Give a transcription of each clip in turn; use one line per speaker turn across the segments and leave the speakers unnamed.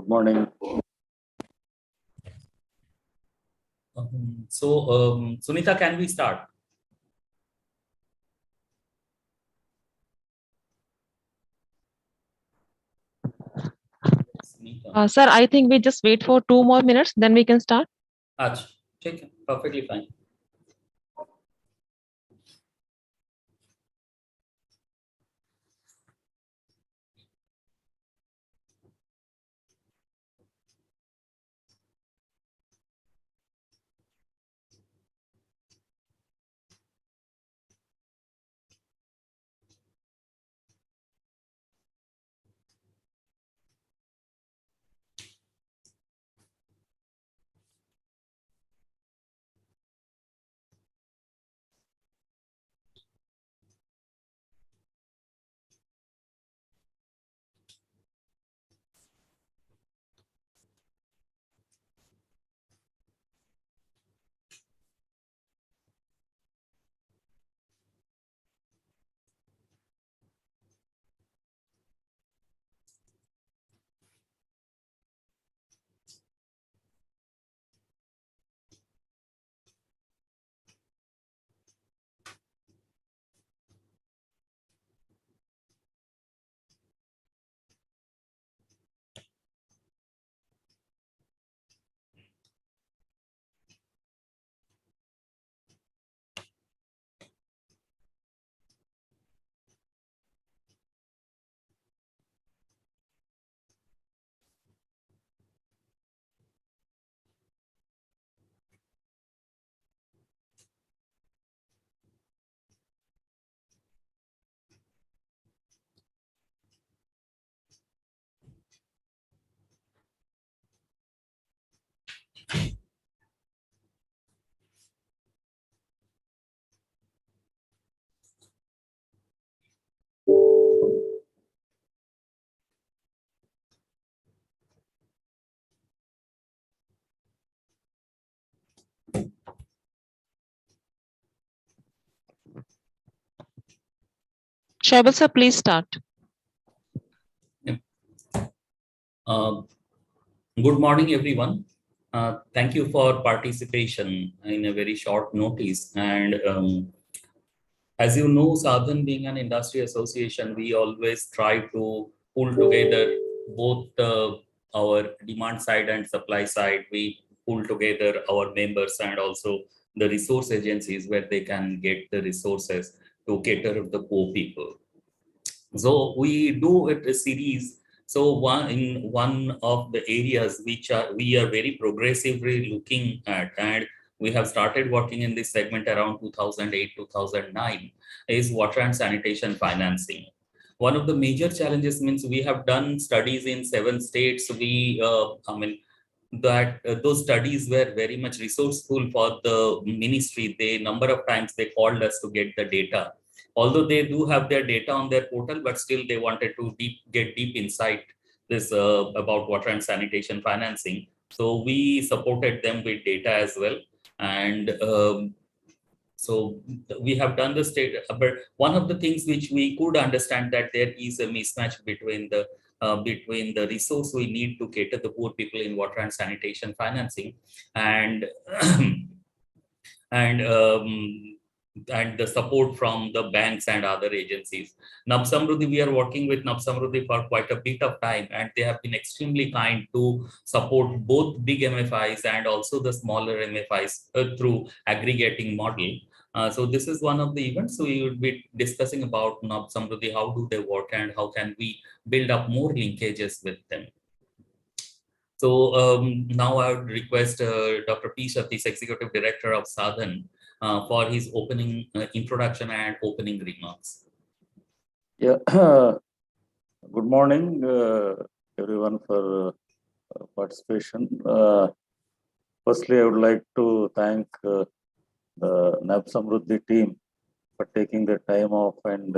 Good morning.
Sunita, can we start?
Sir, I think we just wait for 2 more minutes, then we can start.
Achha, okay, perfectly fine.
Shaibal sir, please start.
Good morning, everyone. Thank you for participation in a very short notice. And as you know, Sa-Dhan being an industry association, we always try to pull together both our demand side and supply side. We pull together our members and also the resource agencies where they can get the resources to cater to the poor people. So we do it a series. So one of the areas which we are very progressively looking at, and we have started working in this segment around 2008, 2009, is water and sanitation financing. One of the major challenges means we have done studies in 7 states. Those studies were very much resourceful for the ministry. They number of times they called us to get the data. Although they do have their data on their portal, but still they wanted to get deep insight this about water and sanitation financing. So we supported them with data as well. And so we have done the state, but one of the things which we could understand that there is a mismatch between the resource we need to cater the poor people in water and sanitation financing and and and the support from the banks and other agencies. NABSAMRUDDHI, we are working with NABSAMRUDDHI for quite a bit of time, and they have been extremely kind to support both big MFIs and also the smaller MFIs through aggregating model. So this is one of the events. So we will be discussing about NABSAMRUDDHI, how do they work and how can we build up more linkages with them. So now I would request Dr. P. Satish, Executive Director of Sa-Dhan, for his opening introduction and opening remarks.
Yeah. Good morning, everyone, for participation. Firstly, I would like to thank the NABSAMRUDDHI team for taking the time off and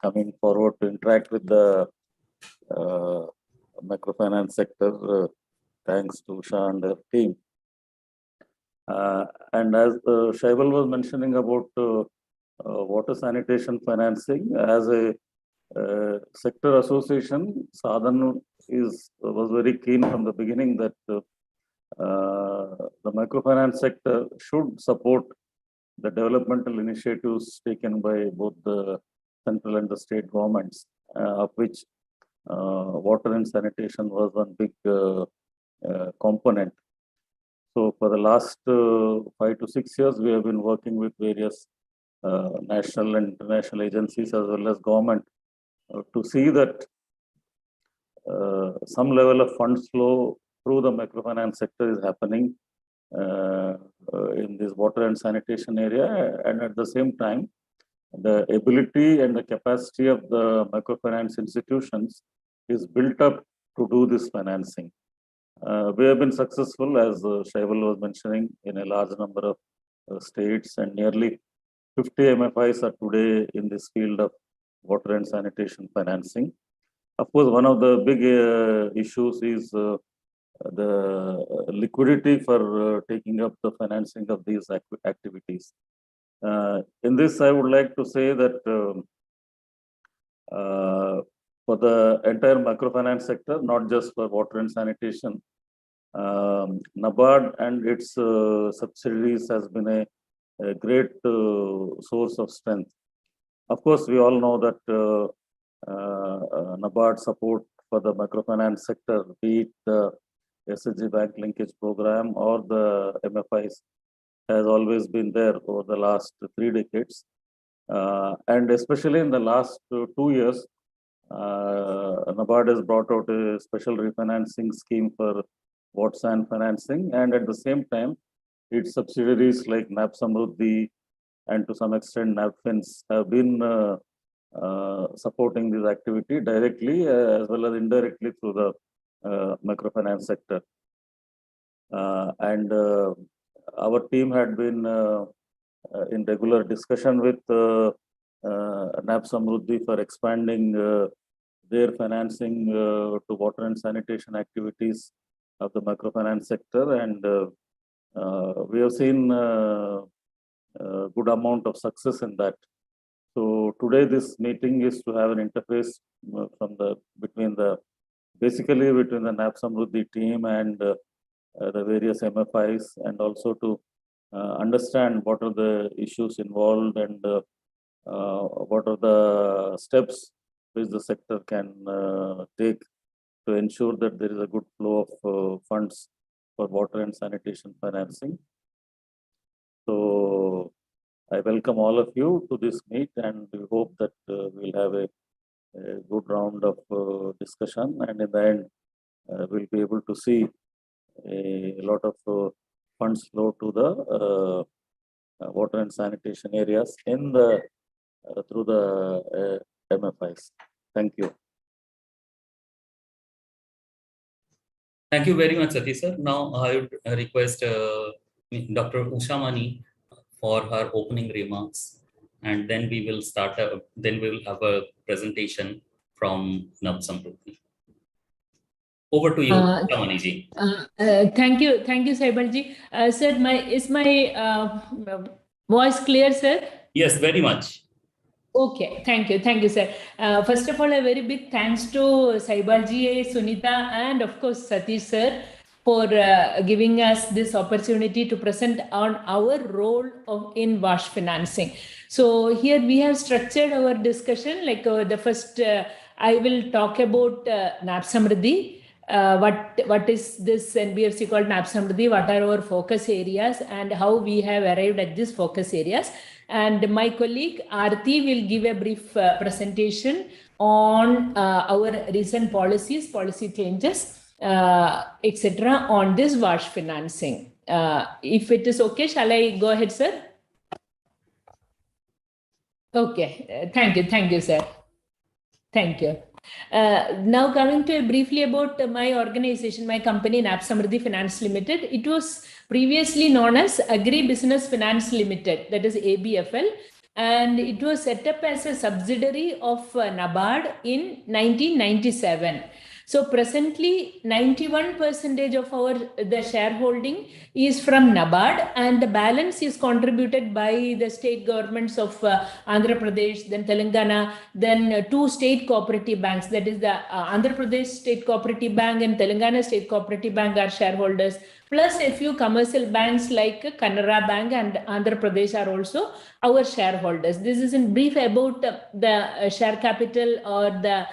coming forward to interact with the microfinance sector. Thanks to Usha and her team. And as Shaibal was mentioning about water sanitation financing, as a sector association, Sa-Dhan was very keen from the beginning that the microfinance sector should support the developmental initiatives taken by both the central and the state governments, of which water and sanitation was one big component. So for the last 5 to 6 years, we have been working with various national and international agencies as well as government to see that some level of funds flow through the microfinance sector is happening in this water and sanitation area, and at the same time, the ability and the capacity of the microfinance institutions is built up to do this financing. We have been successful, as Shaival was mentioning, in a large number of states, and nearly 50 MFIs are today in this field of water and sanitation financing. Of course, one of the big issues is the liquidity for taking up the financing of these activities. In this, I would like to say that for the entire microfinance sector, not just for water and sanitation, NABARD and its subsidiaries has been a great source of strength. Of course, we all know that NABARD support for the microfinance sector, be it the SHG bank linkage program or the MFIs, has always been there over the last 3 decades. And especially in the last 2 years, NABARD has brought out a special refinancing scheme for WhatsApp financing, and at the same time, its subsidiaries like NABSAMRUDDHI and to some extent NABFINS have been supporting this activity directly as well as indirectly through the microfinance sector. And our team had been in regular discussion with NABSAMRUDDHI for expanding their financing to water and sanitation activities of the microfinance sector, and we have seen a good amount of success in that. So today this meeting is to have an interface between the NABSAMRUDDHI team and the various MFIs, and also to understand what are the issues involved and what are the steps which the sector can take to ensure that there is a good flow of funds for water and sanitation financing. So I welcome all of you to this meet, and we hope that we'll have a good round of discussion, and in the end we'll be able to see a lot of funds flow to the water and sanitation areas in the through the MFIs. Thank you.
Thank you very much, Satish sir. Now I would request Dr. Usha Mani for her opening remarks, and then we will start. Then we will have a presentation from NABSAMRUDDHI. Over to you, Usha Mani ji.
Thank you, Saibal ji. Sir, is my voice clear, sir?
Yes, very much.
Okay, thank you, sir. First of all, a very big thanks to Saibal ji, Sunita, and of course Satish sir for giving us this opportunity to present on our role in WASH financing. So here we have structured our discussion like the first. I will talk about NABSAMRUDDHI. What is this NBFC called NABSAMRUDDHI? What are our focus areas and how we have arrived at these focus areas? And my colleague Aarti will give a brief presentation on our recent policy changes, etc. on this WASH financing. If it is okay, shall I go ahead, sir? Okay, thank you, sir. Thank you. Now coming to briefly about my organization, my company NABSAMRUDDHI Finance Limited. It was previously known as Agri Business Finance Limited, that is ABFL, and it was set up as a subsidiary of NABARD in 1997. So presently, 91% of the shareholding is from NABARD, and the balance is contributed by the state governments of Andhra Pradesh, then Telangana, then two state cooperative banks, that is the Andhra Pradesh State Cooperative Bank and Telangana State Cooperative Bank are shareholders, plus a few commercial banks like Canara Bank and Andhra Pradesh are also our shareholders. This is in brief about the share capital or the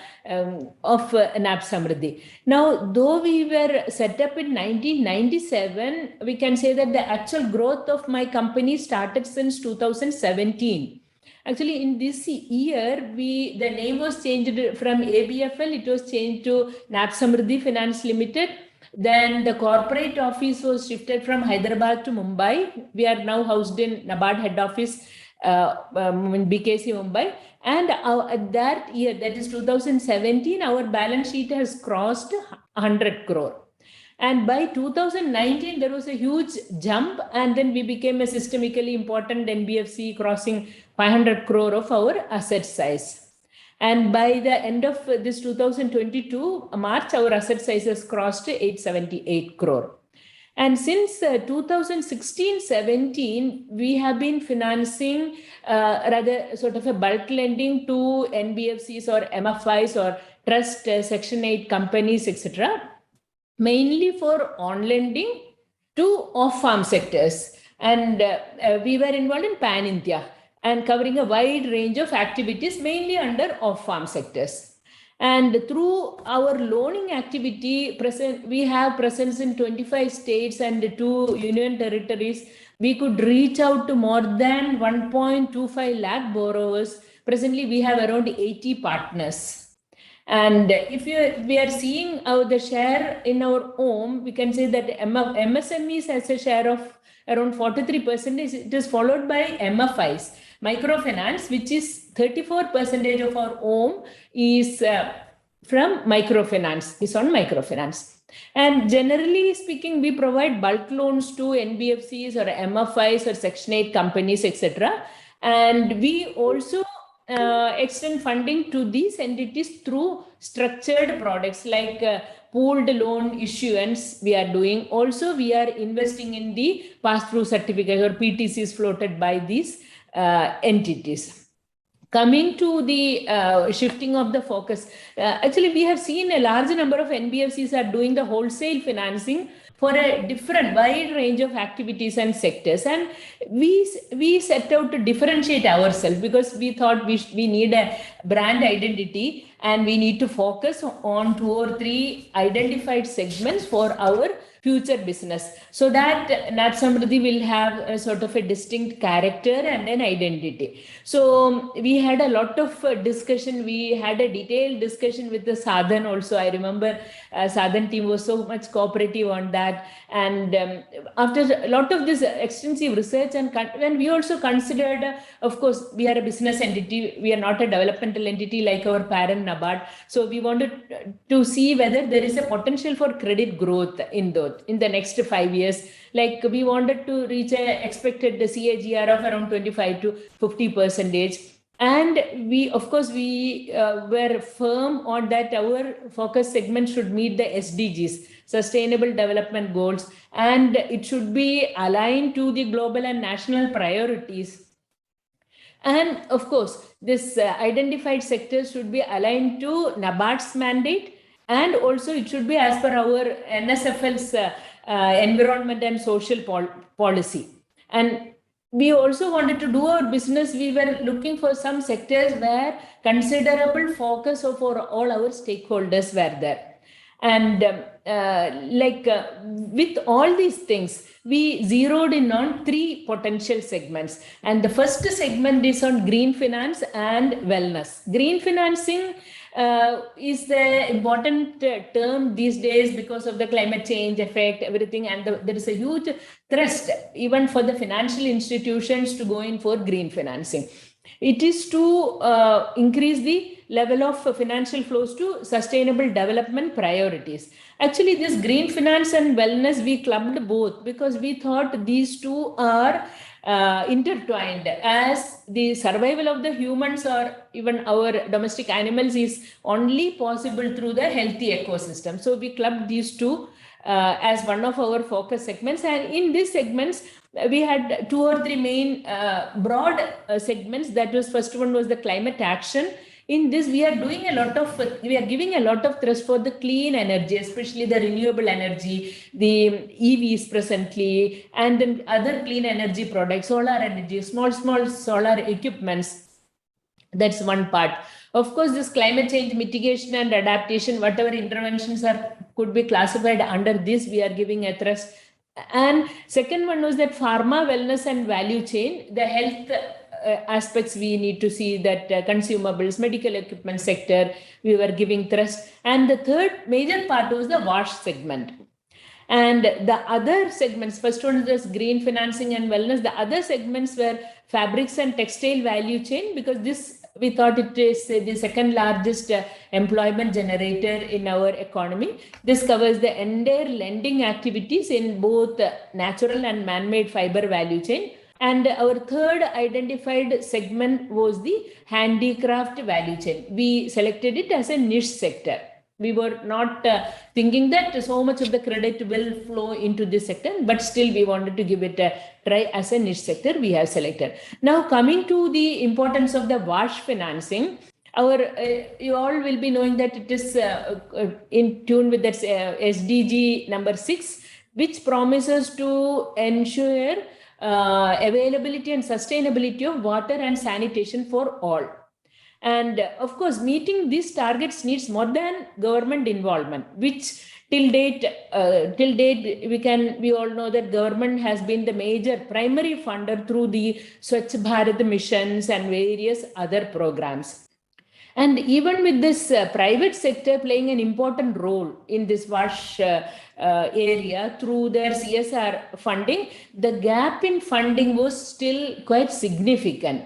of NABSAMRUDDHI. Now, though we were set up in 1997, we can say that the actual growth of my company started since 2017. Actually, in this year, the name was changed from ABFL, it was changed to NABSAMRUDDHI Finance Limited. Then the corporate office was shifted from Hyderabad to Mumbai. We are now housed in NABARD head office in BKC Mumbai. And at that year, that is 2017, our balance sheet has crossed 100 crore. And by 2019, there was a huge jump, and then we became a systemically important NBFC, crossing 500 crore of our asset size. And by the end of this 2022, March, our asset size has crossed 878 crore. And since 2016-17, we have been financing rather sort of a bulk lending to NBFCs or MFIs or trust Section 8 companies, etc., mainly for on lending to off-farm sectors. And we were involved in Pan India and covering a wide range of activities, mainly under off-farm sectors. And through our loaning activity, we have presence in 25 states and 2 union territories. We could reach out to more than 1.25 lakh borrowers. Presently, we have around 80 partners. And if we are seeing the share in our home, we can say that MSMEs has a share of around 43%. It is followed by MFIs. Microfinance, which is 34% of our home, is from microfinance, is on microfinance. And generally speaking, we provide bulk loans to NBFCs or MFIs or Section 8 companies, etc. And we also extend funding to these entities through structured products like pooled loan issuance we are doing. Also, we are investing in the pass-through certificates or PTCs floated by these entities. Coming to the shifting of the focus, actually we have seen a large number of NBFCs are doing the wholesale financing for a different wide range of activities and sectors, and we set out to differentiate ourselves because we thought we need a brand identity and we need to focus on 2 or 3 identified segments for our future business, so that NABSAMRUDDHI will have a sort of a distinct character and an identity. So we had a lot of discussion. We had a detailed discussion with the Sa-Dhan also. I remember Sa-Dhan team was so much cooperative on that. And after a lot of this extensive research, and we also considered, of course, we are a business entity. We are not a developmental entity like our parent NABARD. So we wanted to see whether there is a potential for credit growth in the next 5 years. Like we wanted to reach a expected CAGR of around 25 to 50%. And we were firm on that our focus segment should meet the SDGs, Sustainable Development Goals, and it should be aligned to the global and national priorities. And of course, this identified sectors should be aligned to NABARD's mandate, and also it should be as per our NSFL's environment and social policy. And we also wanted to do our business. We were looking for some sectors where considerable focus for all our stakeholders were there. And with all these things, we zeroed in on 3 potential segments. And the first segment is on green finance and wellness. Green financing is the important term these days because of the climate change effect, everything. And there is a huge thrust even for the financial institutions to go in for green financing. It is to increase the level of financial flows to sustainable development priorities. Actually, this green finance and wellness, we clubbed both because we thought these two are intertwined, as the survival of the humans or even our domestic animals is only possible through the healthy ecosystem. So we clubbed these two as one of our focus segments, and in these segments we had 2 or 3 main broad segments. That was, first one was the climate action. In this, we are giving a lot of thrust for the clean energy, especially the renewable energy, the EVs presently, and then other clean energy products, solar energy, small solar equipments. That's one part. Of course, this climate change mitigation and adaptation, whatever interventions could be classified under this, we are giving a thrust. And second one was that pharma, wellness and value chain, the health aspects we need to see, that consumables, medical equipment sector, we were giving thrust. And the third major part was the wash segment. And the other segments, first one was green financing and wellness. The other segments were fabrics and textile value chain, because this, we thought it is the second largest employment generator in our economy. This covers the entire lending activities in both natural and man-made fiber value chain. And our third identified segment was the handicraft value chain. We selected it as a niche sector. We were not thinking that so much of the credit will flow into this sector, but still we wanted to give it a try as a niche sector we have selected. Now, coming to the importance of the wash financing, you all will be knowing that it is in tune with that SDG number 6, which promises to ensure availability and sustainability of water and sanitation for all. And of course, meeting these targets needs more than government involvement, which till date we all know that government has been the major primary funder through the Swachh Bharat missions and various other programs. And even with this private sector playing an important role in this wash area through their CSR funding, the gap in funding was still quite significant.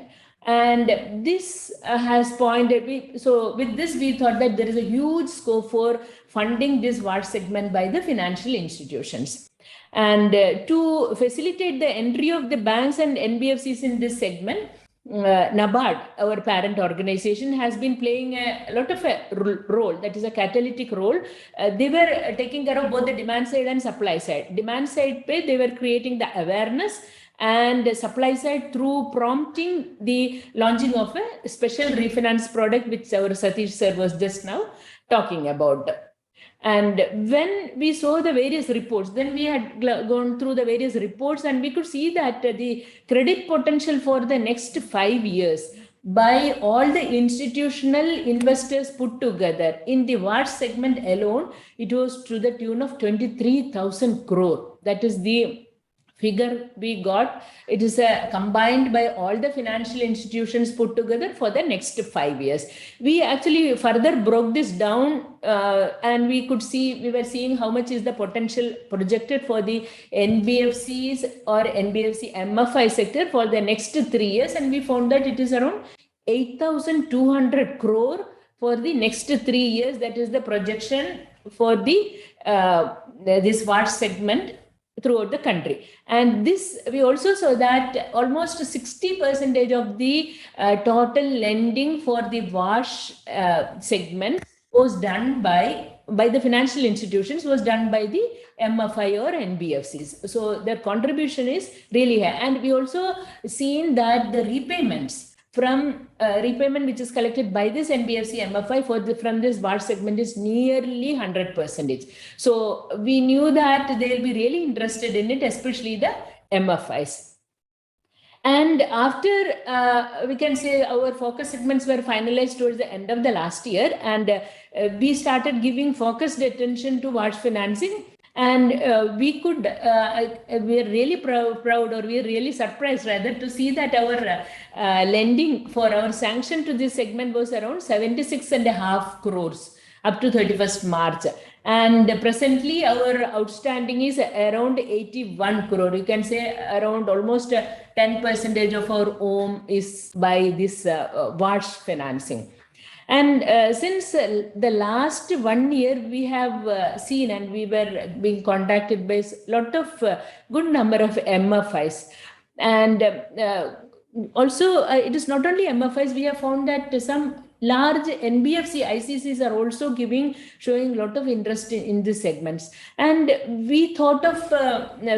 And this has pointed, so with this we thought that there is a huge scope for funding this wash segment by the financial institutions. And to facilitate the entry of the banks and NBFCs in this segment, NABARD, our parent organization, has been playing a lot of a role, that is a catalytic role. They were taking care of both the demand side and supply side. Demand side, they were creating the awareness, and supply side through prompting the launching of a special refinance product, which our Satish sir was just now talking about. And when we saw the various reports, then we had gone through the various reports, and we could see that the credit potential for the next 5 years by all the institutional investors put together in the wash segment alone, it was to the tune of 23,000 crore. That is the figure we got. It is combined by all the financial institutions put together for the next 5 years. We actually further broke this down and we were seeing how much is the potential projected for the NBFCs or NBFC MFI sector for the next 3 years. And we found that it is around 8,200 crore for the next 3 years. That is the projection for this wash segment throughout the country. And this, we also saw that almost 60% of the total lending for the wash segment was done by the financial institutions, was done by the MFI or NBFCs. So their contribution is really high. And we also seen that the repayments from repayment which is collected by this NBFC MFI from this wash segment is nearly 100%. So we knew that they'll be really interested in it, especially the MFIs. And after, we can say our focus segments were finalized towards the end of the last year, and we started giving focused attention to wash financing. And we are really proud, or we are really surprised rather, to see that our lending for our sanction to this segment was around 76.5 crores up to 31st March. And presently our outstanding is around 81 crore. You can say around almost 10% of our OM is by this wash financing. And since the last 1 year, we have seen, and we were being contacted by a lot of good number of MFIs. And also, it is not only MFIs, we have found that some large NBFC ICCs are also showing a lot of interest in these segments. And we thought of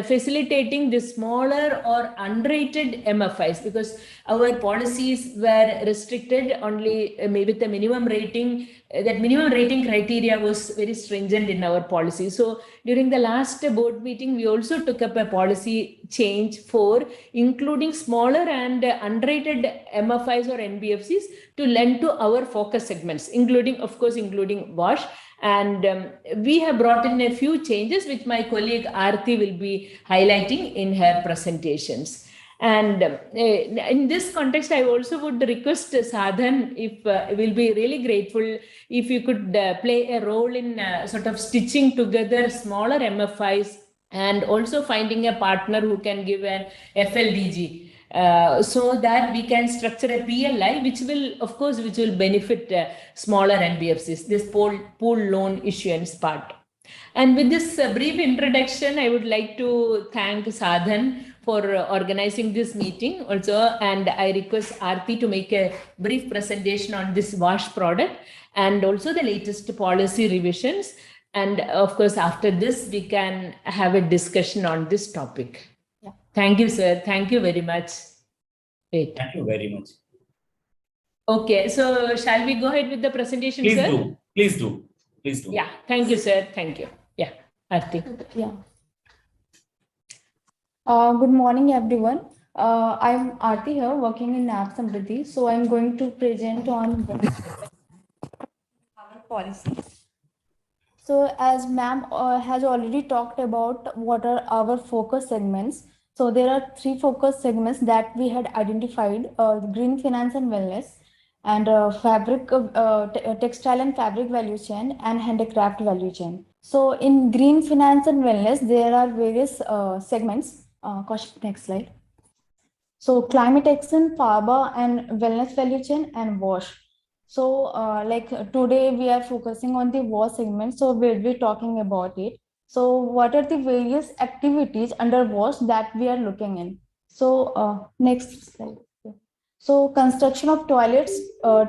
facilitating the smaller or unrated MFIs, because our policies were restricted only maybe the minimum rating. That minimum rating criteria was very stringent in our policy. So during the last board meeting, we also took up a policy change for including smaller and unrated MFIs or NBFCs to lend to our focus segments, including, of course, including WASH. And we have brought in a few changes, which my colleague Aarti will be highlighting in her presentations. And in this context, I also would request Sa-Dhan, if will be really grateful if you could play a role in sort of stitching together smaller MFIs and also finding a partner who can give an FLDG. So that we can structure a PLI, which will benefit smaller NBFCs, this pool loan issuance part. And with this brief introduction, I would like to thank Sa-Dhan for organizing this meeting also. And I request Aarti to make a brief presentation on this WASH product and also the latest policy revisions. And of course, after this, we can have a discussion on this topic.
Yeah.
Thank you, sir. Thank you very much. Great.
Thank you very much.
Okay, so shall we go ahead with the presentation,
Please
sir?
do. Please do. Please do.
Yeah, thank you, sir. Thank you. Yeah, Aarti.
Yeah. Good morning, everyone. I'm Aarti here, working in NABSAMRUDDHI. So I'm going to present on our policies. So as ma'am has already talked about what are our focus segments. So there are 3 focus segments that we had identified: green finance and wellness, and textile and fabric value chain, and handicraft value chain. So in green finance and wellness, there are various segments. Next slide. So climate action, FABA, and wellness value chain, and WASH. So like today we are focusing on the WASH segment. So we'll be talking about it. So what are the various activities under WASH that we are looking in? So next slide. So construction of toilets,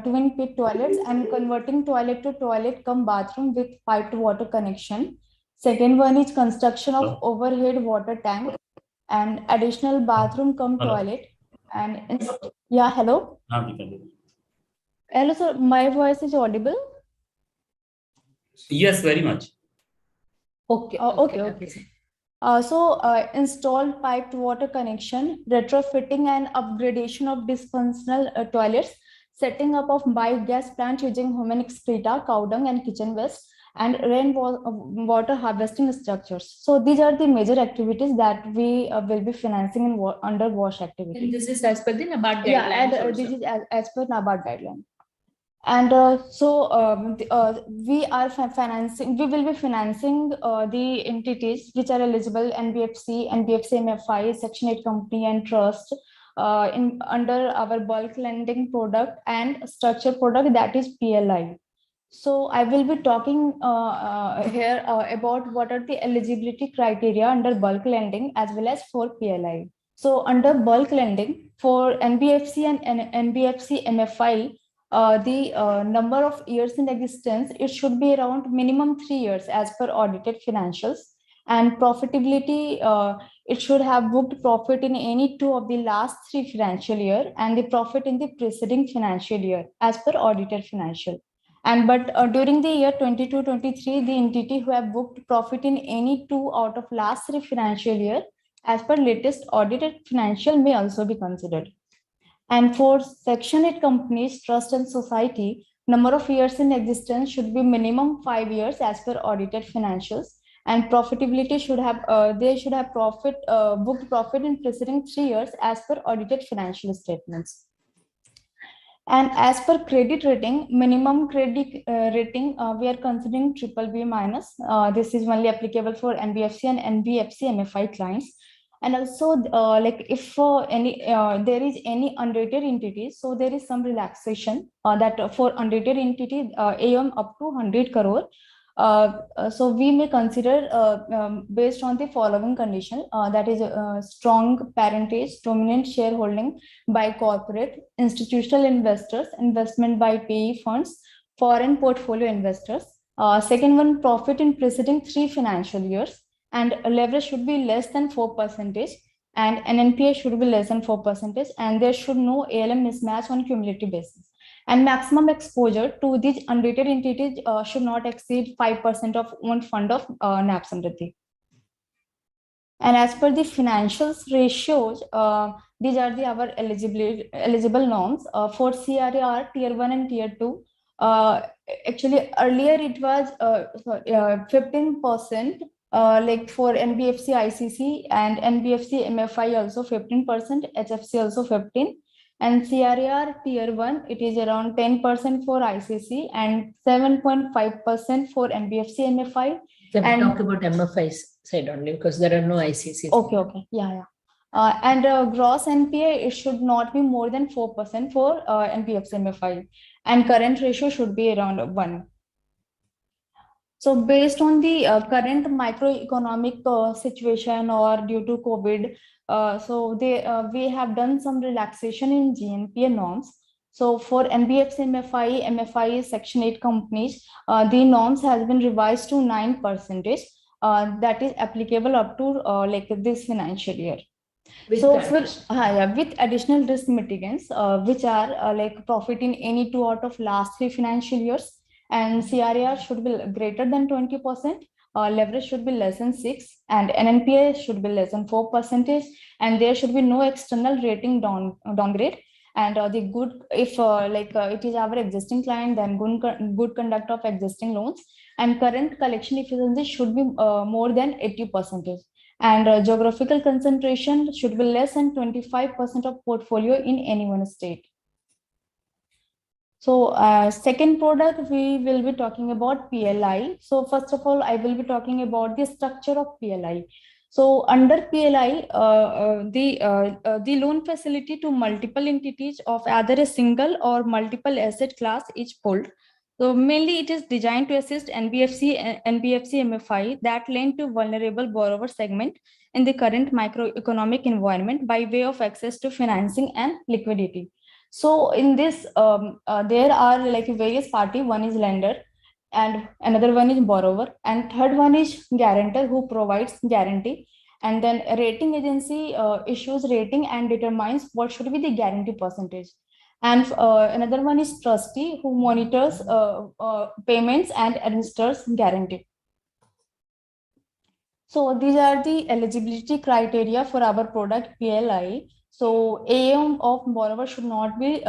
twin pit toilets, and converting toilet to toilet cum bathroom with piped water connection. Second one is construction of overhead water tank and additional bathroom cum toilet. And yeah, hello. Hello, sir. My voice is audible?
Yes, very much.
Okay. Okay. Install piped water connection, retrofitting and upgradation of dysfunctional toilets, setting up of biogas plant using human excreta, cow dung, and kitchen waste, and rainwater harvesting structures. So these are the major activities that we will be financing under WASH activities.
And this is as per the NABARD guidelines.
Yeah, and this is as per NABARD guideline. And we are financing. We will be financing the entities which are eligible: NBFC, MFI, Section 8 company, and trust under our bulk lending product and structure product, that is PLI. So I will be talking here about what are the eligibility criteria under bulk lending as well as for PLI. So under bulk lending for NBFC and NBFC MFI, the number of years in existence, it should be around minimum 3 years as per audited financials. And profitability, it should have booked profit in any 2 of the last 3 financial year, and the profit in the preceding financial year as per audited financial. And but during the year 22-23, the entity who have booked profit in any 2 out of last 3 financial year as per latest audited financial may also be considered. And for Section 8 companies, trust and society, number of years in existence should be minimum 5 years as per audited financials. And profitability should have, they should have booked profit in preceding 3 years as per audited financial statements. And as per credit rating, minimum credit rating, we are considering BBB minus. This is only applicable for NBFC and NBFC MFI clients. And also, like if there is any unrated entity, so there is some relaxation that for unrated entity, AUM up to 100 crore. So we may consider based on the following condition, that is strong parentage, dominant shareholding by corporate, institutional investors, investment by PE funds, foreign portfolio investors. Second one, profit in preceding 3 financial years, and leverage should be less than 4%, and an NPA should be less than 4%, and there should no ALM mismatch on cumulative basis. And maximum exposure to these unrated entities should not exceed 5% of own fund of NABSAMRUDDHI. And as per the financials ratios, these are our eligible norms for CRAR Tier 1 and Tier 2. Actually, earlier it was 15%, like for NBFC ICC and NBFC MFI also 15%, HFC also 15%. And CRAR Tier 1, it is around 10% for ICC and 7.5% for NBFC MFI.
Can we talk about MFIs side only, because there are no ICCs.
Okay. Yeah. And gross NPA, it should not be more than 4% for NBFC MFI. And current ratio should be around 1. So based on the current microeconomic situation or due to COVID, we have done some relaxation in GNPA norms. So for NBFC MFI Section 8 companies, the norms has been revised to 9%. That is applicable up to like this financial year. With additional risk mitigants, which are like profit in any 2 out of last 3 financial years, and CRAR should be greater than 20%, leverage should be less than 6, and NNPA should be less than 4%, and there should be no external rating downgrade. And the good, if it is our existing client, then good conduct of existing loans, and current collection efficiency should be more than 80%. And geographical concentration should be less than 25% of portfolio in any one state. So second product, we will be talking about PLI. So first of all, I will be talking about the structure of PLI. So under PLI, the loan facility to multiple entities of either a single or multiple asset class is pulled. So mainly it is designed to assist NBFC MFI that lend to vulnerable borrower segment in the current microeconomic environment by way of access to financing and liquidity. So in this, there are like various parties. One is lender, and another one is borrower, and third one is guarantor who provides guarantee. And then a rating agency issues rating and determines what should be the guarantee percentage. And another one is trustee who monitors payments and administers guarantee. So these are the eligibility criteria for our product PLI. So AUM of borrower should not be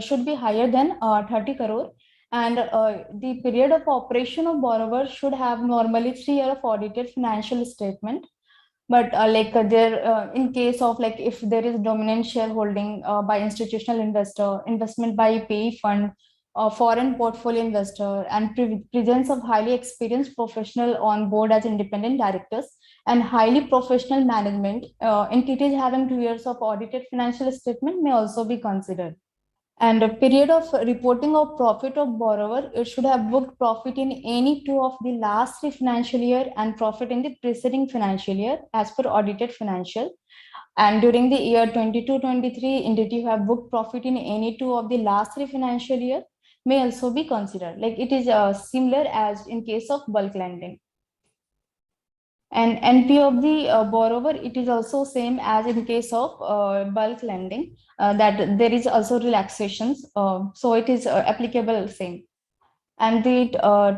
should be higher than 30 crore, and the period of operation of borrower should have normally 3 years of audited financial statement. But in case of like if there is dominant shareholding by institutional investor, investment by PE fund, foreign portfolio investor, and presence of highly experienced professional on board as independent directors, and highly professional management, entities having 2 years of audited financial statement may also be considered. And a period of reporting of profit of borrower, it should have booked profit in any 2 of the last 3 financial year and profit in the preceding financial year as per audited financial. And during the year 22-23, entity who have booked profit in any 2 of the last 3 financial year may also be considered. Like it is similar as in case of bulk lending. And NP of the borrower, it is also same as in case of bulk lending, that there is also relaxations. So it is applicable same. And the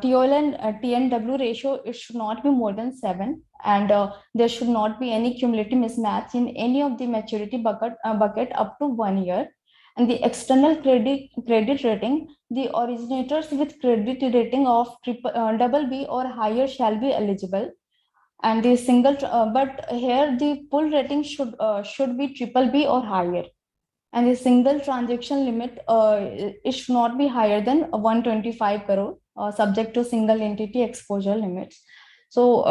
TOL and TNW ratio, it should not be more than 7. And there should not be any cumulative mismatch in any of the maturity bucket up to 1 year. And the external credit rating, the originators with credit rating of BB or higher shall be eligible. And the single, but here the full rating should be BBB or higher. And the single transaction limit, it should not be higher than 125 crore, subject to single entity exposure limits. So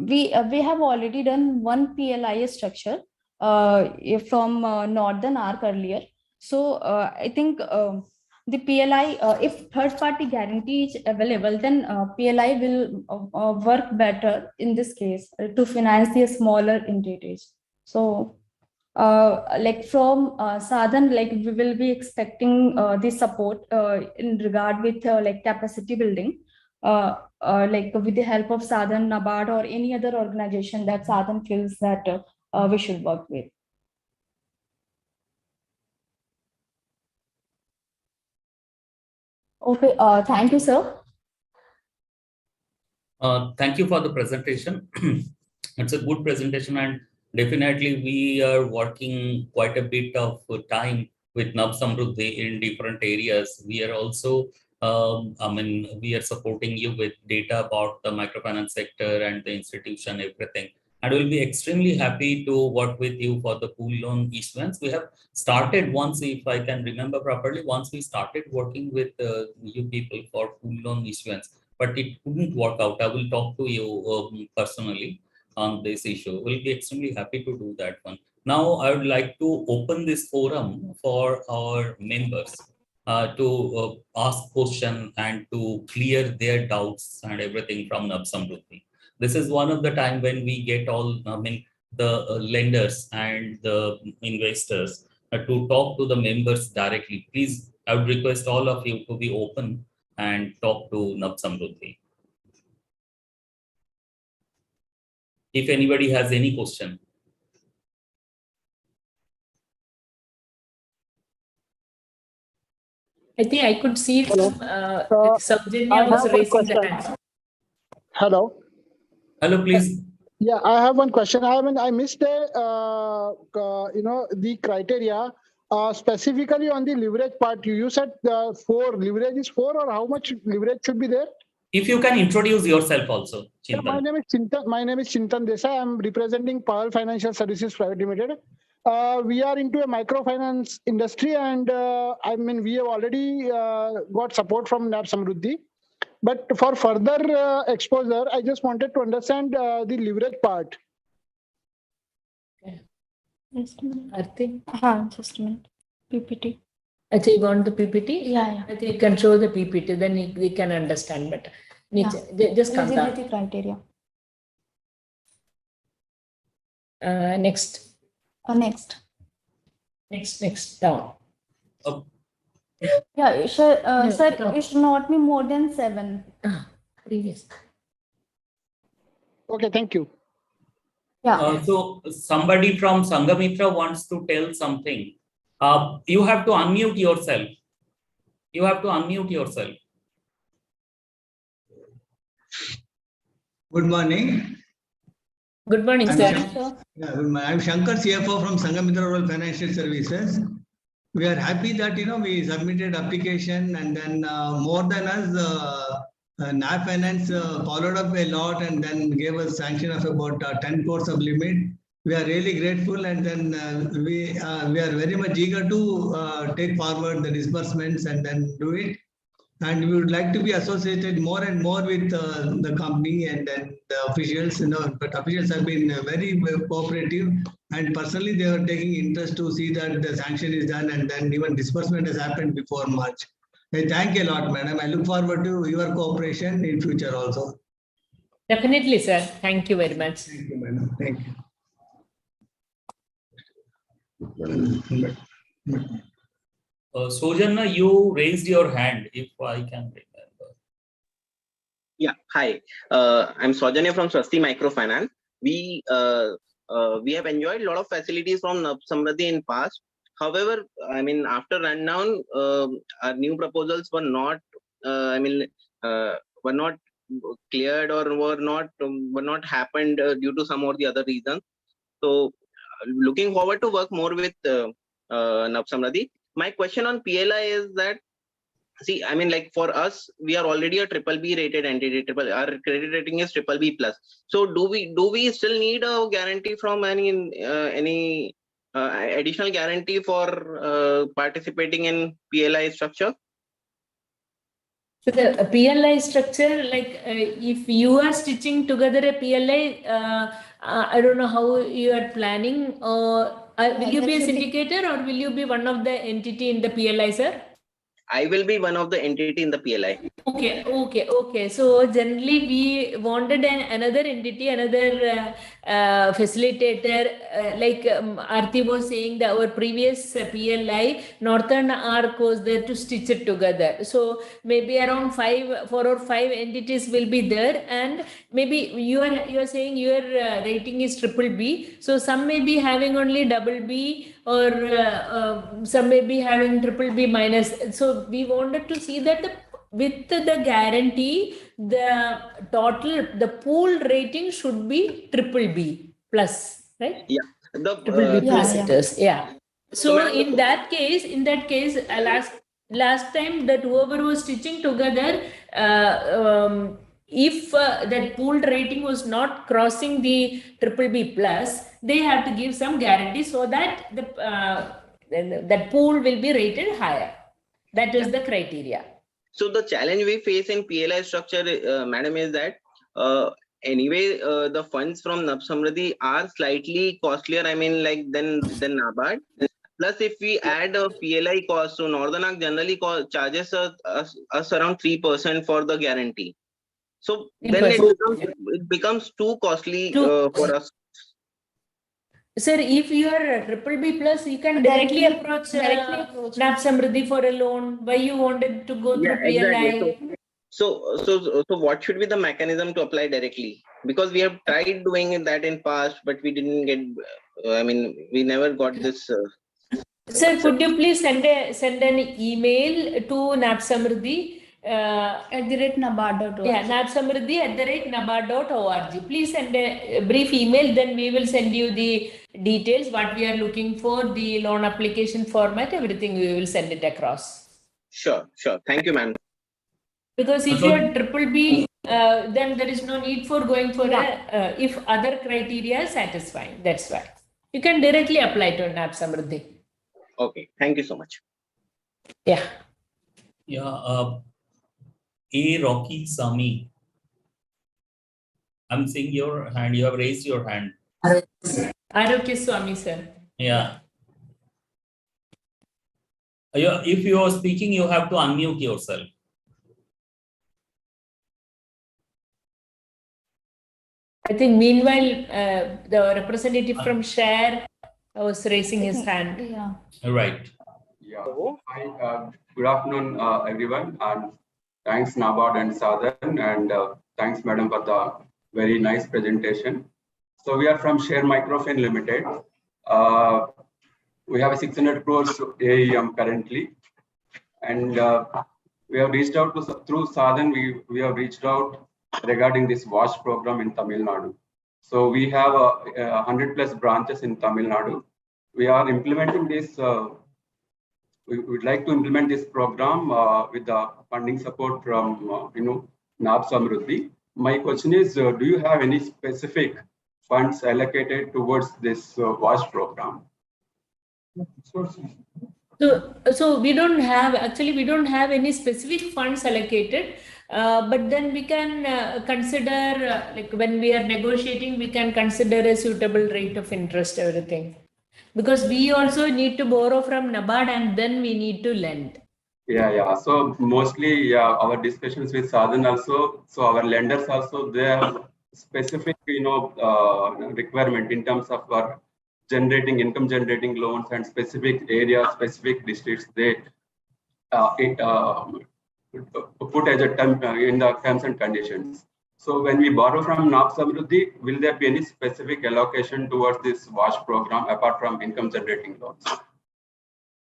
we have already done one PLI structure from Northern Arc earlier. So I think the PLI, if third party guarantee is available, then PLI will work better in this case to finance the smaller entities. So like from Sa-Dhan, like we will be expecting the support in regard with like capacity building, like with the help of Sa-Dhan, NABARD, or any other organization that Sa-Dhan feels that we should work with. Okay, thank you, sir.
Thank you for the presentation. It's a good presentation, and definitely we are working quite a bit of time with NABSAMRUDDHI in different areas. We are also, we are supporting you with data about the microfinance sector and the institution, everything. And we'll be extremely happy to work with you for the pool loan issuance. We have started once, if I can remember properly, once we started working with you people for pool loan issuance, but it couldn't work out. I will talk to you personally on this issue. We'll be extremely happy to do that one. Now, I would like to open this forum for our members to ask questions and to clear their doubts and everything from NABSAMRUDDHI. This is one of the time when we get all, the lenders and the investors to talk to the members directly. Please, I would request all of you to be open and talk to NABSAMRUDDHI. If anybody has any question.
I think I could see Saujanya was raising the hand.
Hello.
Hello, please.
Yeah, I have one question. I missed the criteria specifically on the leverage part. You said 4 leverage is 4, or how much leverage should be there?
If you can introduce yourself also, Chintan.
My name is Chintan Desai. I'm representing Pearl Financial Services Private Limited. We are into a microfinance industry, and we have already got support from NABSAMRUDDHI. But for further exposure, I just wanted to understand the leverage part.
Okay. Just a minute. Arti?
Just a minute. PPT.
I think you want the PPT?
Yeah.
I think you can show the PPT, then we can understand better. Just come down.
Eligibility criteria.
Next. Next, down.
Yeah, sir, it should not be more than 7.
Previous.
Okay, thank you.
Yeah.
So somebody from Sangamitra wants to tell something. You have to unmute yourself.
Good morning.
Good morning, sir.
I'm Shankar, CFO from Sangamitra Rural Financial Services. We are happy that we submitted application, and then more than us, NAB Finance followed up a lot and then gave us sanction of about 10 crores of limit. We are really grateful, and then we are very much eager to take forward the disbursements and then do it. And we would like to be associated more and more with the company and then the officials. But officials have been very cooperative, and personally they are taking interest to see that the sanction is done, and then even disbursement has happened before March. I thank you a lot, madam. I look forward to your cooperation in future also.
Definitely, sir. Thank you very much.
Thank you, madam. Thank you.
Sojanna, you raised your hand, if I can remember.
Yeah, hi. I'm Saujanya from Swasti Microfinance. We have enjoyed a lot of facilities from NABSAMRUDDHI in past. However, after rundown, our new proposals were not, were not cleared or were not happened due to some or the other reasons. So, looking forward to work more with NABSAMRUDDHI. My question on PLI is that, see, for us, we are already a BBB rated entity. Our credit rating is BBB plus. So do we still need a guarantee from any additional guarantee for participating in PLI structure?
So the PLI structure, if you are stitching together a PLI, I don't know how you are planning. Will you be a syndicator, or will you be one of the entity in the PLI, sir?
I will be one of the entity in the PLI.
Okay. So generally we wanted another entity, another facilitator, like Aarti was saying that our previous PLI, Northern Arc was there to stitch it together. So maybe around 4 or 5 entities will be there, and maybe you are saying your rating is BBB. So some may be having only BB, or some may be having BBB minus. So we wanted to see that with the guarantee, the pool rating should be BBB plus, right?
Yeah.
BBB plus it is. Yeah. So
madam,
in that case, last time that whoever was stitching together, if that pooled rating was not crossing the BBB plus, they have to give some guarantee so that that pool will be rated higher. That is the criteria.
So the challenge we face in PLI structure, madam, is that anyway the funds from NABSAMRUDDHI are slightly costlier. I mean, like than NABARD. Plus, if we add a PLI cost, so Northern Arc generally charges us around 3% for the guarantee. So then it becomes too costly for us.
Sir, if you are BBB plus, you can directly approach NABSAMRUDDHI for a loan. Why you wanted to go through PLI?
Exactly. So what should be the mechanism to apply directly? Because we have tried doing that in past, but we didn't get. I mean, we never got this.
Sir, could you please send an email to NABSAMRUDDHI?
@nabard.org.
Yeah, NABSAMRUDDHI@nabard.org. Please send a brief email, then we will send you the details, what we are looking for, the loan application format, everything we will send it across.
Sure. Thank you, ma'am.
Because if you are BBB, then there is no need for going for if other criteria are satisfying. That's why. You can directly apply to NABSAMRUDDHI.
Okay, thank you so much.
Yeah.
A. Rocky Sami. I'm seeing your hand. You have raised your hand.
Arokya Swami, sir.
Yeah. If you are speaking, you have to unmute yourself.
I think meanwhile, the representative from Share was raising his hand.
Yeah.
Right.
Yeah. Hi. Good afternoon, everyone, and thanks NABARD and Sa-Dhan, and thanks, madam, for the very nice presentation. So we are from Share Microfinance Limited. We have a 600 crores AUM currently, and we have reached out through Sa-Dhan. We have reached out regarding this WASH program in Tamil Nadu. So we have 100+ branches in Tamil Nadu. We are implementing this. We would like to implement this program with the funding support from NABSAMRUDDHI. My question is, do you have any specific funds allocated towards this WASH program?
So we don't have any specific funds allocated, but then we can consider, like when we are negotiating, we can consider a suitable rate of interest, everything. Because we also need to borrow from NABARD and then we need to lend.
Yeah. So mostly, our discussions with Sa-Dhan also, so our lenders also, they have specific, requirement in terms of our income generating loans and specific areas, specific districts. They put as a term in the terms and conditions. So when we borrow from NABSAMRUDDHI, will there be any specific allocation towards this WASH program apart from income generating loans?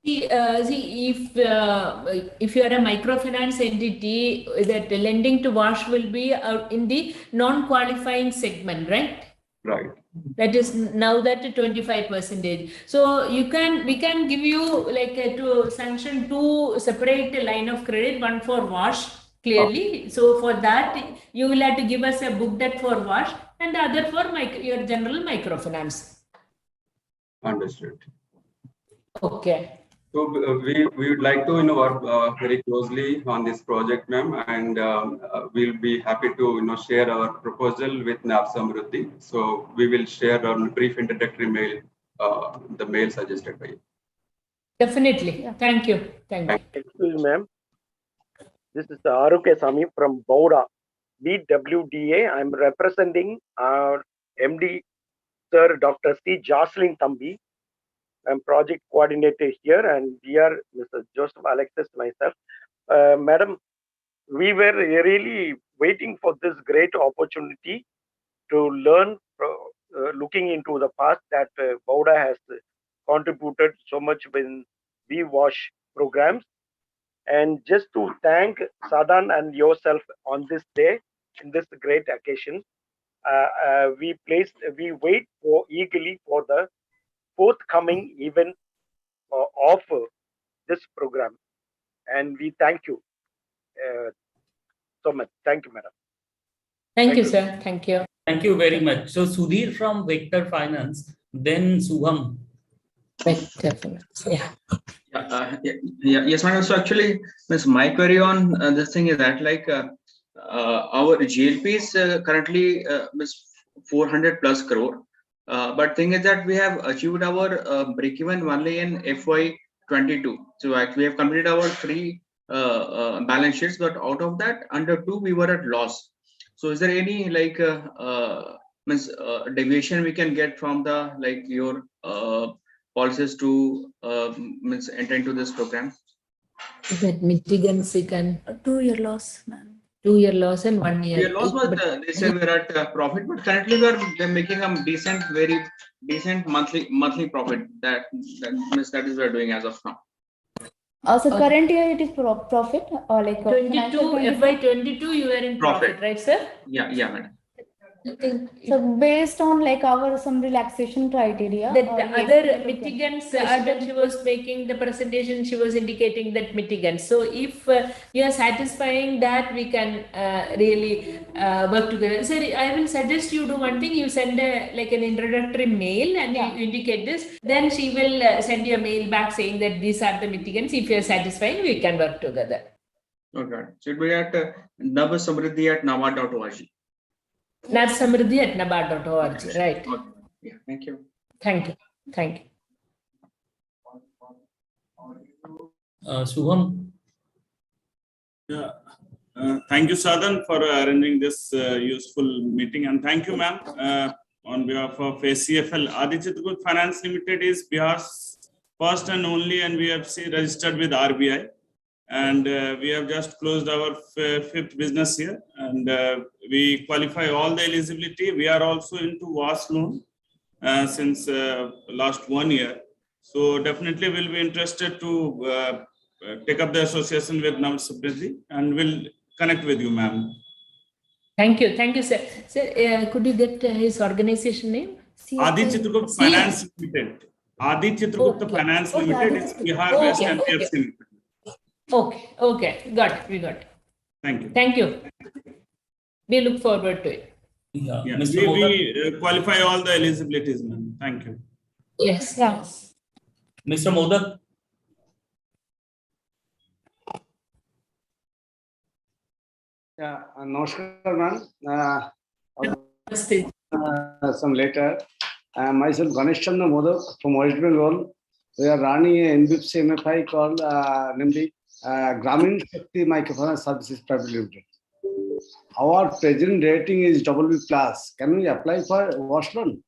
See, if you are a microfinance entity, that lending to WASH will be in the non-qualifying segment, right?
Right.
That is now that 25%. So we can give you to sanction 2 separate line of credit, one for WASH clearly. Okay. So for that you will have to give us a book debt for WASH and the other for your general microfinance.
Understood.
Okay.
So we would like to work very closely on this project, ma'am, and we'll be happy to share our proposal with NABSAMRUDDHI. So we will share a brief introductory mail, the mail suggested by you.
Definitely.
Yeah.
Thank you. Thank you.
Excuse me, ma'am. This is Aruke Sami from Bauda, BWDA. I'm representing our MD, Sir Dr. C. Jocelyn Thambi. I'm project coordinator here, and we are Mr. Joseph Alexis, myself. Madam, we were really waiting for this great opportunity to learn, looking into the past that Bauda has contributed so much in wash programs. And just to thank Sa-Dhan and yourself on this day, in this great occasion, we wait for eagerly for the forthcoming event of this program, and we thank you so much. Thank you, madam.
Thank you, sir. Thank you.
Thank you very much. So Sudhir from Vector Finance, then Subham.
Vector Finance. Yeah.
Yes, madam. So actually, my query on this thing is that our GLP is currently 400 plus crore. But thing is that we have achieved our break-even only in FY22. So actually, we have completed our 3 balance sheets, but out of that, under 2 we were at loss. So is there any deviation we can get from the your policies to enter into this program?
That mitigants we can
2-year loss, ma'am.
2-year loss and 1 year.
We are lost, but they say we're at profit. But currently we're making a decent, very decent monthly profit. That is we're doing as of now.
So current year it is profit or like
22 FY22 you are in profit, right, sir?
Yeah, madam.
I think
so based on like our some relaxation criteria.
That the other mitigants, when she was making the presentation, she was indicating that mitigants. So if you are satisfying that, we can really work together. Sir, I will suggest you do one thing. You send an introductory mail and you indicate this. Then she will send you a mail back saying that these are the mitigants. If you are satisfying, we can work together.
Okay. So it will be at NABSAMRUDDHI@nabad.org.
NABSAMRUDDHI@nabad.org, right?
Okay. Yeah, thank you.
Thank you. Thank you.
Subham.
Yeah. Thank you, Sa-Dhan, for arranging this useful meeting, and thank you, ma'am, on behalf of ACFL. Aditya Group Finance Limited is Bihar's first and only NBFC registered with RBI. And we have just closed our 5th business here, and we qualify all the eligibility. We are also into VAS loan since last 1 year. So definitely we'll be interested to take up the association with NABSAMRUDDHI, and we'll connect with you, ma'am.
Thank you, sir. Sir, could you get his organization name?
Aditya Group Finance Limited. Aditya Group Finance Limited is Bihar West NBFC Limited.
Okay, got it. We got it.
Thank you.
We look forward to it.
Yeah.
Yeah.
Mr.
We qualify all the eligibilities, ma'am. Thank you.
Yes.
Mr. Modak.
Yeah, Namaskar, ma'am.
Namaste.
Some later. Myself, Ganesh Chandra Modak from West Bengal. We are running an NBFC MFI called namely Gramin Shakti Microfinance Services Private Limited. Our present rating is BB+. Can we apply for wash loan?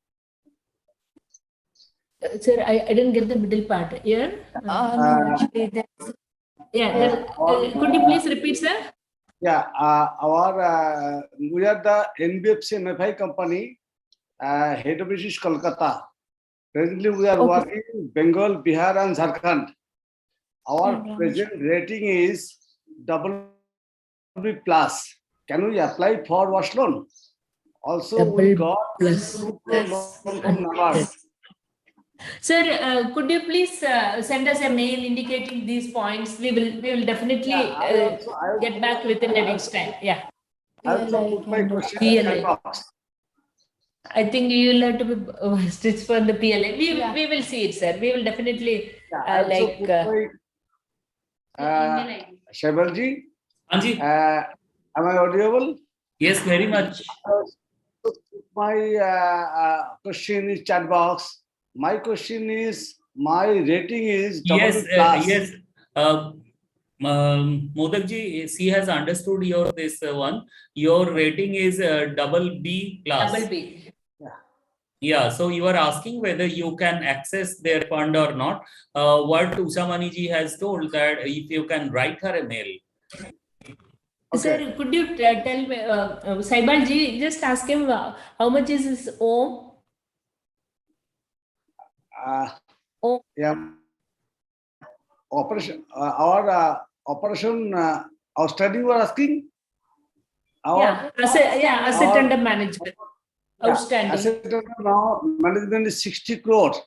Sir, I didn't get the middle part here.
No, actually,
could you please repeat, sir?
Yeah, we are the NBFC MFI company, head office is Kolkata. Presently, we are working in Bengal, Bihar, and Jharkhand. Our present rating is BB+. Can we apply for wash loan? Also, we got loan from NABARD.
Sir, could you please send us a mail indicating these points? We will definitely get back within a week's time. Yeah.
I also put my question in the box.
I think you will have to be stitched for the PLA. We will see it, sir. We will definitely
Shaibalji,
Anji.
am I audible?
Yes, very much.
My question is chat box. My question is My rating is
Yes,
class.
yes. Modakji, she has understood your this one. Your rating is double B class.
Double B.
Yeah, so you are asking whether you can access their fund or not. What Ushamani ji has told that if you can write her a mail.
Sir, could you tell me, Saibal ji, just ask him how much is his OM?
Yeah. Operation, operation, our study you are asking?
Asset under management. Outstanding.
Asset under now management is 60 crores.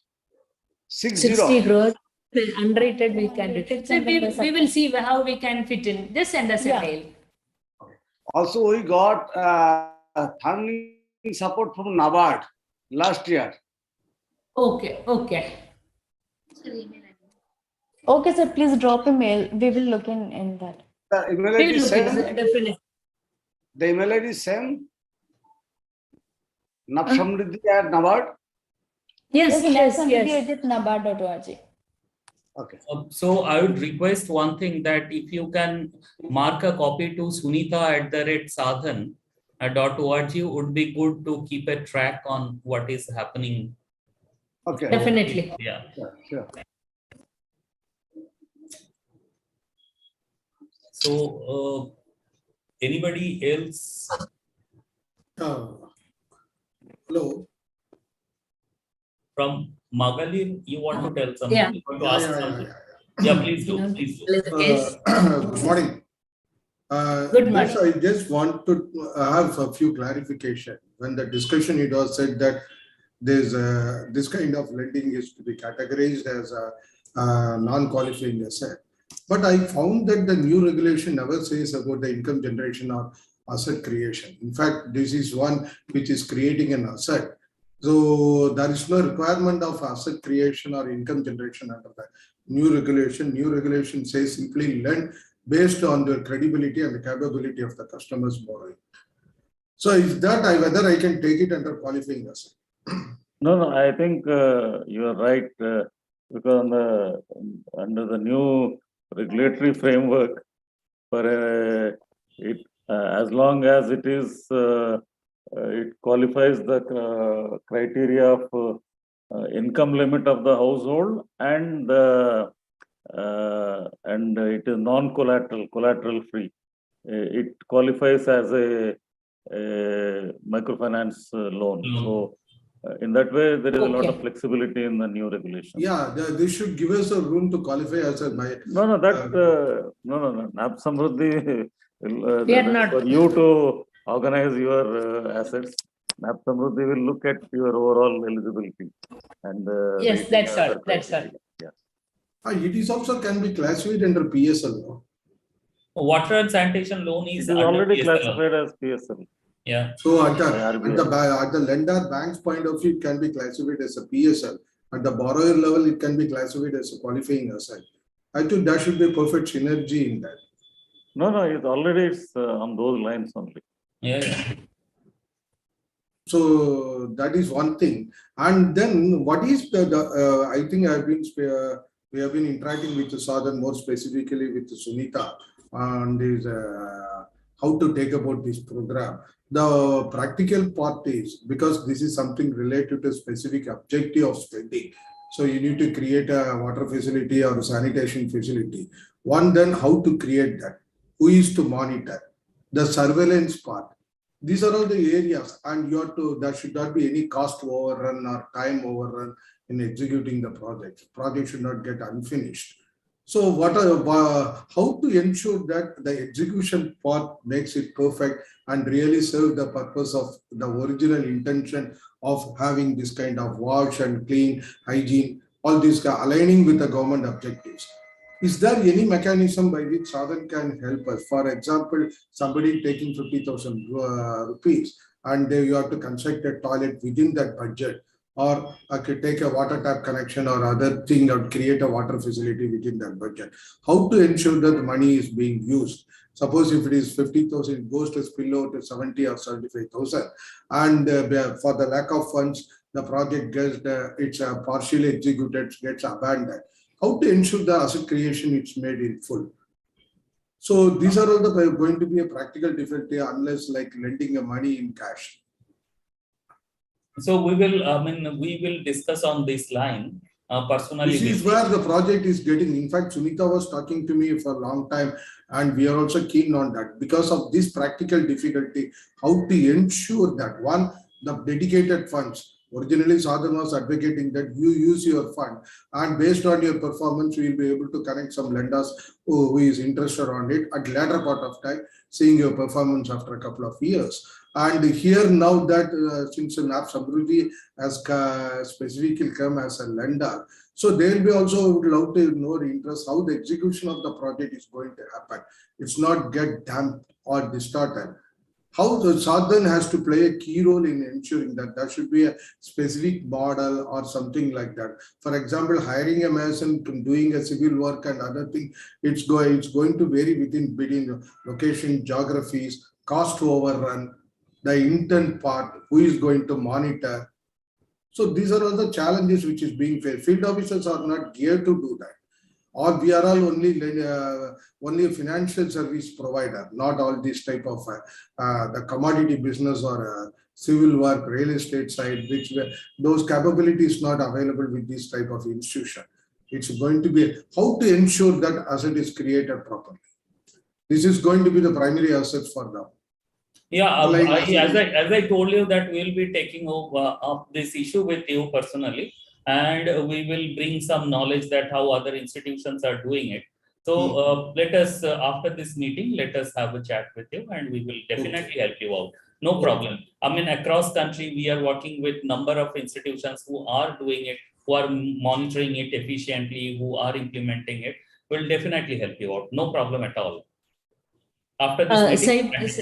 60
crores. Unrated we can do. So we will see how we can fit in. Just send us a mail.
Also, we got funding support from NABARD last year.
Okay.
Okay, sir, please drop a mail. We will look in that.
The email ID is same.
Definitely.
The email ID is same. NABSAMRUDDHI at NABARD.
Yes.
NABARD.org.
Okay.
So I would request one thing, that if you can mark a copy to Sunita@Sa-Dhan.org, would be good to keep a track on what is happening.
Okay.
Definitely.
Yeah.
Sure.
So anybody else?
Hello.
From Magalin, you want to tell something?
Yeah.
You want to ask something? Yeah, please do. Please do.
Good morning.
Good morning.
Yes, I just want to have a few clarification. When the discussion, it was said that there's this kind of lending is to be categorized as a non-qualifying asset. But I found that the new regulation never says about the income generation or asset creation. In fact, this is one which is creating an asset. So there is no requirement of asset creation or income generation under the new regulation. New regulation says simply lend based on the credibility and the capability of the customer's borrowing. So is that whether I can take it under qualifying asset?
No, I think you are right, because under the new regulatory framework, for as long as it is it qualifies the criteria of income limit of the household, and it is collateral free. It qualifies as a microfinance loan. So in that way, there is a lot of flexibility in the new regulation.
Yeah, they should give us a room to qualify as a
No. NABSAMRUDDHI
We are not.
for you to organize your assets. NABSAMRUDDHI will look at your overall eligibility. And
yes, that's all.
Yeah.
It is also can be classified under PSL. No?
Water and sanitation loan is
already
PSL.
classified as PSL.
Yeah.
So at the lender bank's point of view, it can be classified as a PSL. At the borrower level, it can be classified as a qualifying asset. I think there should be perfect synergy in that.
No, it's already on those lines only.
Yeah.
So that is one thing. And then what is I think we have been interacting with Sa-Dhan, more specifically with Sunita, on this how to take about this program. The practical part is, because this is something related to specific objective of spending. So you need to create a water facility or a sanitation facility. One, then how to create that? Who is to monitor? The surveillance part. These are all the areas, and you have to, there should not be any cost overrun or time overrun in executing the project. Project should not get unfinished. So how to ensure that the execution part makes it perfect and really serve the purpose of the original intention of having this kind of wash and clean, hygiene, all these aligning with the government objectives. Is there any mechanism by which Sa-Dhan can help us? For example, somebody taking 50,000 rupees and you have to construct a toilet within that budget, or take a water tap connection or other thing, or create a water facility within that budget. How to ensure that the money is being used? Suppose if it is 50,000, it goes to spill over to 70 or 75,000. And for the lack of funds, the project gets it's partially executed, gets abandoned. How to ensure the asset creation is made in full? So these are all going to be a practical difficulty unless like lending a money in cash.
So we will, we will discuss on this line personally.
This is where the project is getting. In fact, Sunita was talking to me for a long time, and we are also keen on that because of this practical difficulty. How to ensure that one, the dedicated funds. Originally, Sa-Dhan was advocating that you use your fund, and based on your performance, we will be able to connect some lenders who is interested on it at later part of time, seeing your performance after a couple of years. And here now that since NABSAMRUDDHI has specifically come as a lender, so they will be also would love to know the interest how the execution of the project is going to happen. It's not get damped or distorted. How the Sa-Dhan has to play a key role in ensuring that there should be a specific model or something like that. For example, hiring a mason, doing a civil work and other thing, it's going to vary within location, geographies, cost to overrun, the intent part, who is going to monitor. So these are all the challenges which is being faced. Field officers are not geared to do that. Or we are all only a financial service provider, not all this type of the commodity business or civil work, real estate side, which those capabilities not available with this type of institution. It's going to be how to ensure that asset is created properly. This is going to be the primary assets for them.
Yeah, as I told you that we will be taking over up this issue with you personally. And we will bring some knowledge that how other institutions are doing it. So let us, after this meeting, let us have a chat with you and we will definitely help you out. No problem. I mean, across country, we are working with number of institutions who are doing it, who are monitoring it efficiently, who are implementing it. We'll definitely help you out. No problem at all. After this meeting,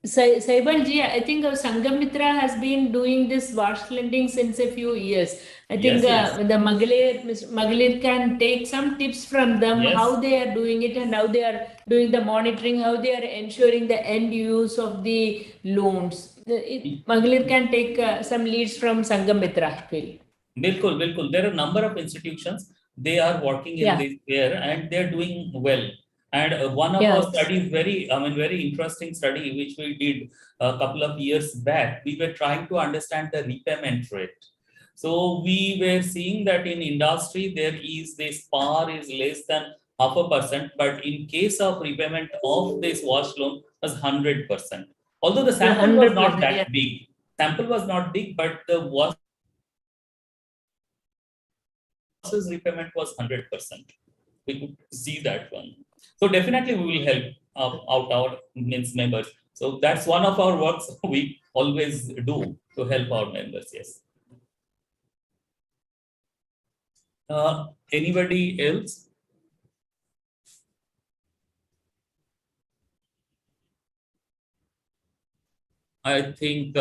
Saibalji, I think Sangam Mitra has been doing this wash lending since a few years. I think the Magalir can take some tips from them, how they are doing it and how they are doing the monitoring, how they are ensuring the end use of the loans. Magalir can take some leads from Sangam Mitra, I feel.
Bilkul. There are a number of institutions, they are working in this area and they are doing well. And one of our studies, very interesting study, which we did a couple of years back, we were trying to understand the repayment rate. So we were seeing that in industry, there is this PAR is less than 0.5%, but in case of repayment of this wash loan was 100%. Although the sample was not that big. Sample was not big, but the wash repayment was 100%. We could see that one. So definitely we will help out our members. So that's one of our works we always do to help our members. Yes. Anybody else? I think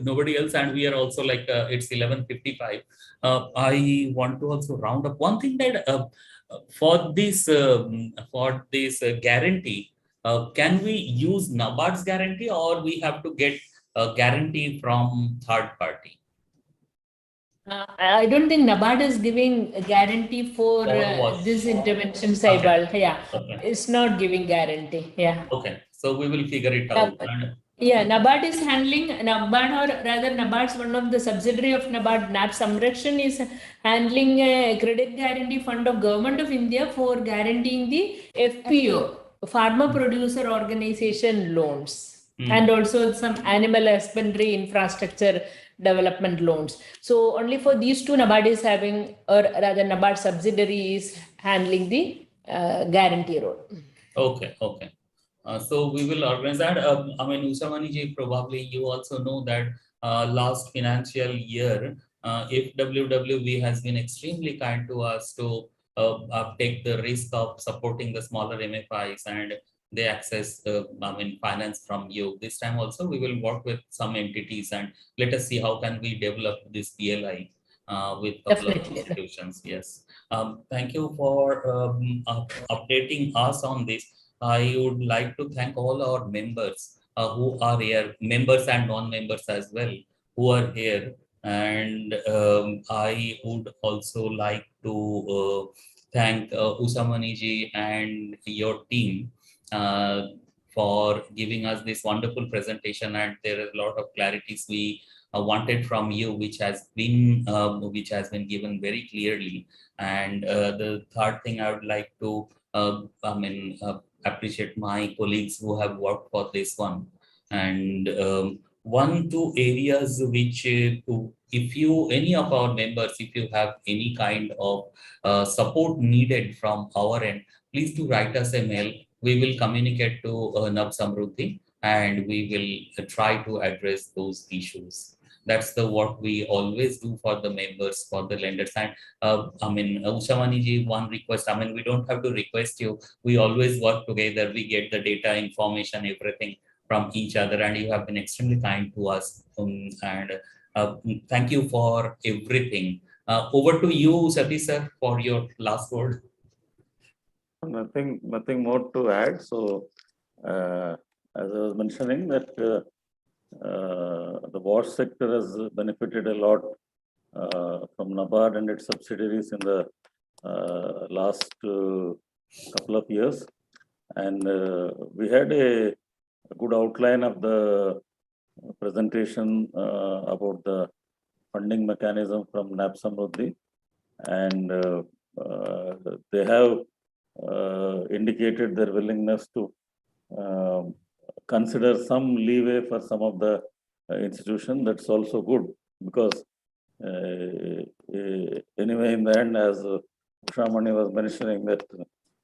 nobody else, and we are also like it's 11:55. I want to also round up one thing that for this guarantee, can we use NABARD's guarantee or we have to get a guarantee from third party?
I don't think NABARD is giving a guarantee for this intervention, Saibal. Okay. It's not giving guarantee.
Okay, so we will figure it out.
NABARD is handling, NABARD or rather NABARD's one of the subsidiary of NABARD, NABSAMRUDDHI is handling a credit guarantee fund of Government of India for guaranteeing the FPO, Farmer Producer Organization loans, and also some animal husbandry infrastructure development loans. So only for these two NABARD is having, or rather NABARD subsidiary is handling the guarantee role.
Okay. So we will organize that. Ushamani ji, probably you also know that last financial year, FWWB has been extremely kind to us to take the risk of supporting the smaller MFIs and they access finance from you. This time also we will work with some entities and let us see how can we develop this PLI with a couple of institutions. Yes. Thank you for updating us on this. I would like to thank all our members who are here, members and non-members as well, who are here. And I would also like to thank Usamaniji and your team for giving us this wonderful presentation. And there are a lot of clarities we wanted from you, which has been given very clearly. And the third thing I would like to appreciate my colleagues who have worked for this one. And two areas which if you, any of our members, if you have any kind of support needed from our end, please do write us a mail. We will communicate to NABSAMRUDDHI and we will try to address those issues. That's the work we always do for the members, for the lenders. And Ushamaniji, one request, we don't have to request you. We always work together. We get the data, information, everything from each other, and you have been extremely kind to us. Thank you for everything. Over to you, Satish sir, for your last word.
Nothing more to add. So, as I was mentioning, that the wash sector has benefited a lot from NABARD and its subsidiaries in the last couple of years, and we had a good outline of the presentation about the funding mechanism from NABSAMRUDDHI, and they have indicated their willingness to consider some leeway for some of the institutions. That's also good, because anyway, in the end, as Ushamani was mentioning, that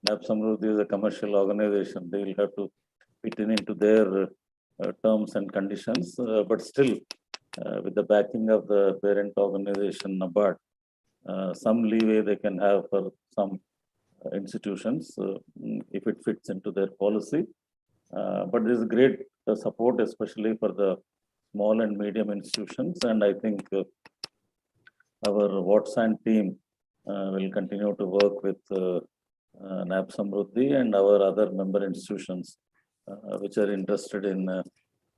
NABSAMRUDDHI is a commercial organization. They will have to fit into their terms and conditions, but still, with the backing of the parent organization, NABARD, some leeway they can have for some institutions if it fits into their policy. But there is great support, especially for the small and medium institutions, and I think our Watson team will continue to work with NABSAMRUDDHI and our other member institutions which are interested in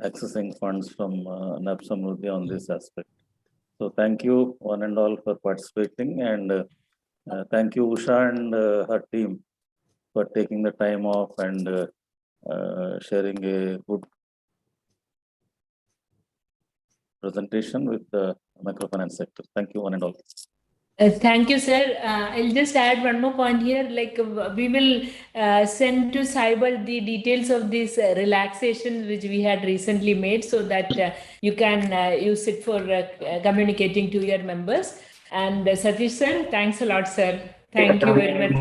accessing funds from NABSAMRUDDHI on this aspect. So thank you one and all for participating, and thank you Usha and her team for taking the time off and sharing a good presentation with the microfinance sector. Thank you one and all.
Thank you, sir. I'll just add one more point here. Like we will send to Saibal the details of this relaxation which we had recently made, so that you can use it for communicating to your members. And Satish sir, thanks a lot, sir. Thank you very much.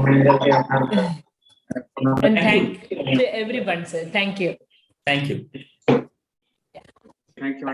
And thank you to everyone, sir. Thank you.
Thank you.
Thank you.